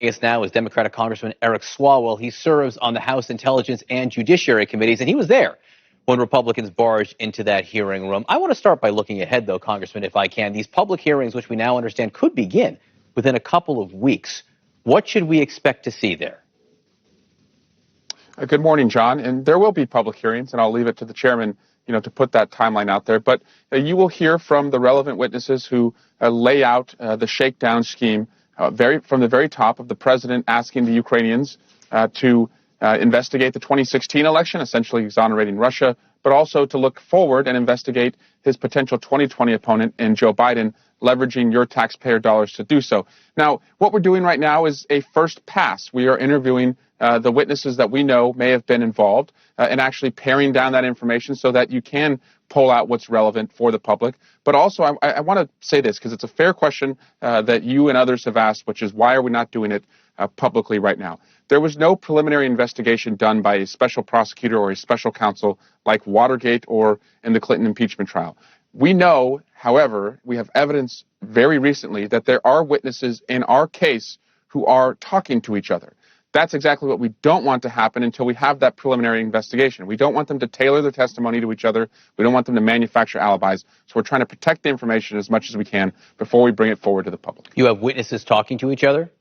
Us now is Democratic Congressman Eric Swalwell. He serves on the House Intelligence and Judiciary Committees, and he was there when Republicans barged into that hearing room. I want to start by looking ahead, though, Congressman, if I can. These public hearings, which we now understand could begin within a couple of weeks, what should we expect to see there? Good morning, John. And there will be public hearings, and I'll leave it to the chairman, to put that timeline out there. But you will hear from the relevant witnesses who lay out the shakedown scheme from the very top of the president asking the Ukrainians to investigate the 2016 election, essentially exonerating Russia, but also to look forward and investigate his potential 2020 opponent in Joe Biden, leveraging your taxpayer dollars to do so. Now, what we're doing right now is a first pass. We are interviewing the witnesses that we know may have been involved and actually paring down that information so that you can pull out what's relevant for the public. But also, I want to say this because it's a fair question that you and others have asked, which is why are we not doing it publicly right now? There was no preliminary investigation done by a special prosecutor or a special counsel like Watergate or in the Clinton impeachment trial. We know, however, we have evidence very recently that there are witnesses in our case who are talking to each other. That's exactly what we don't want to happen until we have that preliminary investigation. We don't want them to tailor their testimony to each other. We don't want them to manufacture alibis. So we're trying to protect the information as much as we can before we bring it forward to the public. You have witnesses talking to each other?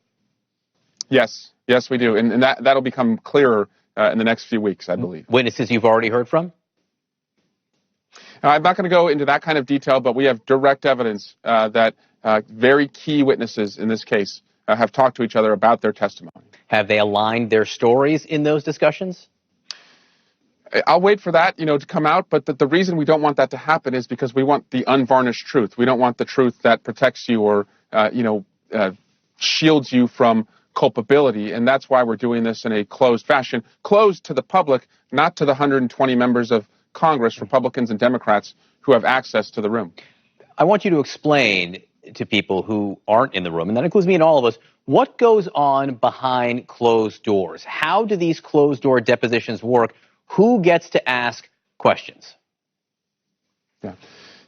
Yes. Yes, we do. And that'll become clearer in the next few weeks, I believe. Witnesses you've already heard from? Now, I'm not going to go into that kind of detail, but we have direct evidence that very key witnesses in this case have talked to each other about their testimony. Have they aligned their stories in those discussions? I'll wait for that, to come out. But the reason we don't want that to happen is because we want the unvarnished truth. We don't want the truth that protects you or, shields you from culpability. And that's why we're doing this in a closed fashion, closed to the public, not to the 120 members of Congress, Republicans and Democrats, who have access to the room. I want you to explain to people who aren't in the room, and that includes me and all of us, what goes on behind closed doors? How do these closed door depositions work? Who gets to ask questions? Yeah.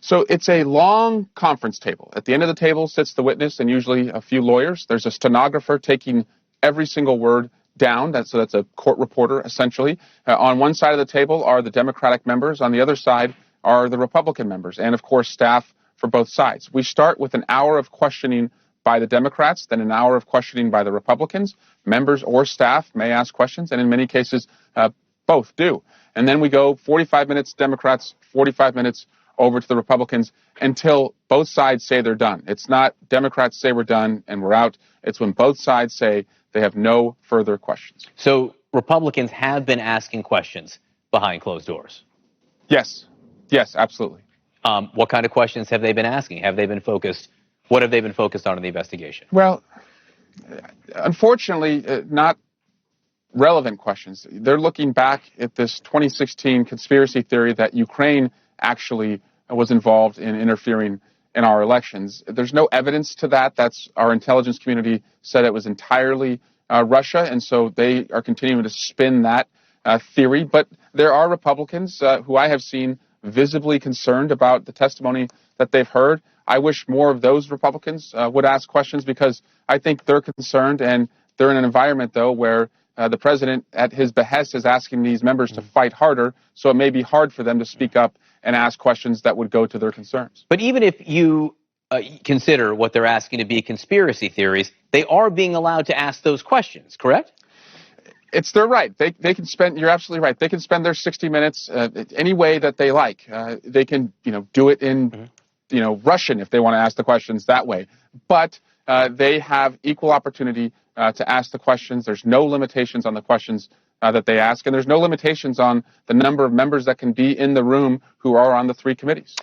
So it's a long conference table. At the end of the table sits the witness and usually a few lawyers. There's a stenographer taking every single word down. That's a court reporter, essentially. On one side of the table are the Democratic members. On the other side are the Republican members, and, of course, staff for both sides. We start with an hour of questioning by the Democrats, then an hour of questioning by the Republicans. Members or staff may ask questions, and in many cases, both do. And then we go 45 minutes Democrats, 45 minutes over to the Republicans until both sides say they're done. It's not Democrats say we're done and we're out. It's when both sides say they have no further questions. So Republicans have been asking questions behind closed doors? Yes. Yes, absolutely. What kind of questions have they been asking? Have they been focused? What have they been focused on in the investigation? Well, unfortunately, not relevant questions. They're looking back at this 2016 conspiracy theory that Ukraine actually was involved in interfering in our elections. There's no evidence to that. That's our intelligence community said it was entirely Russia, and so they are continuing to spin that theory. But there are Republicans who I have seen visibly concerned about the testimony that they've heard. I wish more of those Republicans would ask questions because I think they're concerned, and they're in an environment, though, where the president, at his behest, is asking these members to fight harder, so it may be hard for them to speak up and ask questions that would go to their concerns. But even if you consider what they're asking to be conspiracy theories, they are being allowed to ask those questions, correct? It's their right. They can spend, you're absolutely right, they can spend their 60 minutes any way that they like. They can, do it in, Russian if they want to ask the questions that way. But they have equal opportunity to ask the questions. There's no limitations on the questions that they ask, and there's no limitations on the number of members that can be in the room who are on the three committees.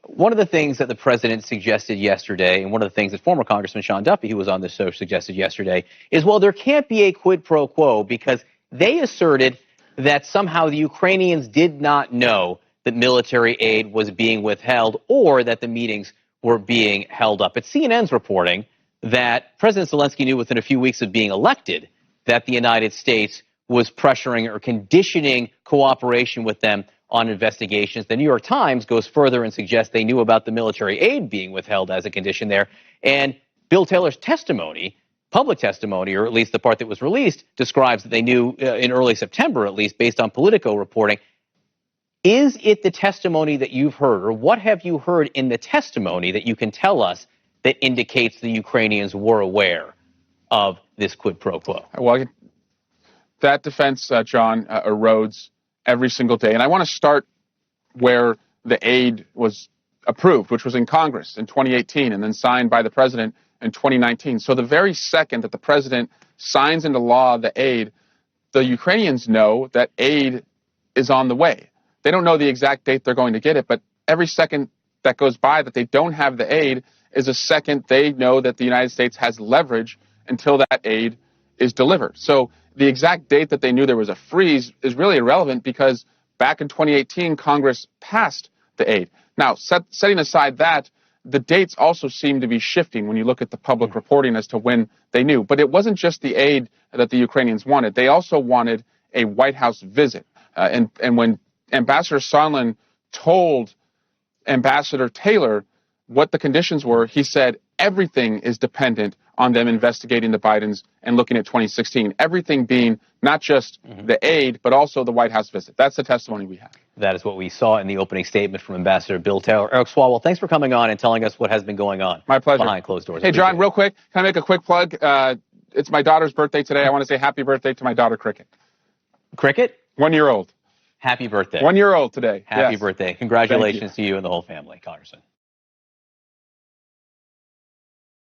One of the things that the president suggested yesterday, and one of the things that former Congressman Sean Duffy, who was on this show, suggested yesterday, is, well, there can't be a quid pro quo because they asserted that somehow the Ukrainians did not know that military aid was being withheld or that the meetings were being held up. But CNN's reporting that President Zelensky knew within a few weeks of being elected that the United States was pressuring or conditioning cooperation with them on investigations. The New York Times goes further and suggests they knew about the military aid being withheld as a condition there. And Bill Taylor's testimony public testimony, or at least the part that was released, describes that they knew in early September, at least based on Politico reporting. Is it the testimony that you've heard, or what have you heard in the testimony that you can tell us that indicates the Ukrainians were aware of this quid pro quo? Well, that defense, John, erodes every single day. And I want to start where the aid was approved, which was in Congress in 2018 and then signed by the president in 2019. So the very second that the president signs into law the aid, the Ukrainians know that aid is on the way. They don't know the exact date they're going to get it, but every second that goes by that they don't have the aid is a second they know that the United States has leverage until that aid is delivered. So the exact date that they knew there was a freeze is really irrelevant because back in 2018, Congress passed the aid. Now, setting aside that, the dates also seem to be shifting when you look at the public reporting as to when they knew. But it wasn't just the aid that the Ukrainians wanted. They also wanted a White House visit. And when Ambassador Sondland told Ambassador Taylor what the conditions were, he said everything is dependent on them investigating the Bidens and looking at 2016. Everything being not just the aid, but also the White House visit. That's the testimony we have. That is what we saw in the opening statement from Ambassador Bill Taylor. Eric Swalwell, thanks for coming on and telling us what has been going on. My pleasure. Behind closed doors. Hey, John, real quick, can I make a quick plug? It's my daughter's birthday today. I want to say happy birthday to my daughter, Cricket. Cricket? 1 year old. Happy birthday. 1 year old today. Happy yes. birthday. Congratulations to you and the whole family, Congressman.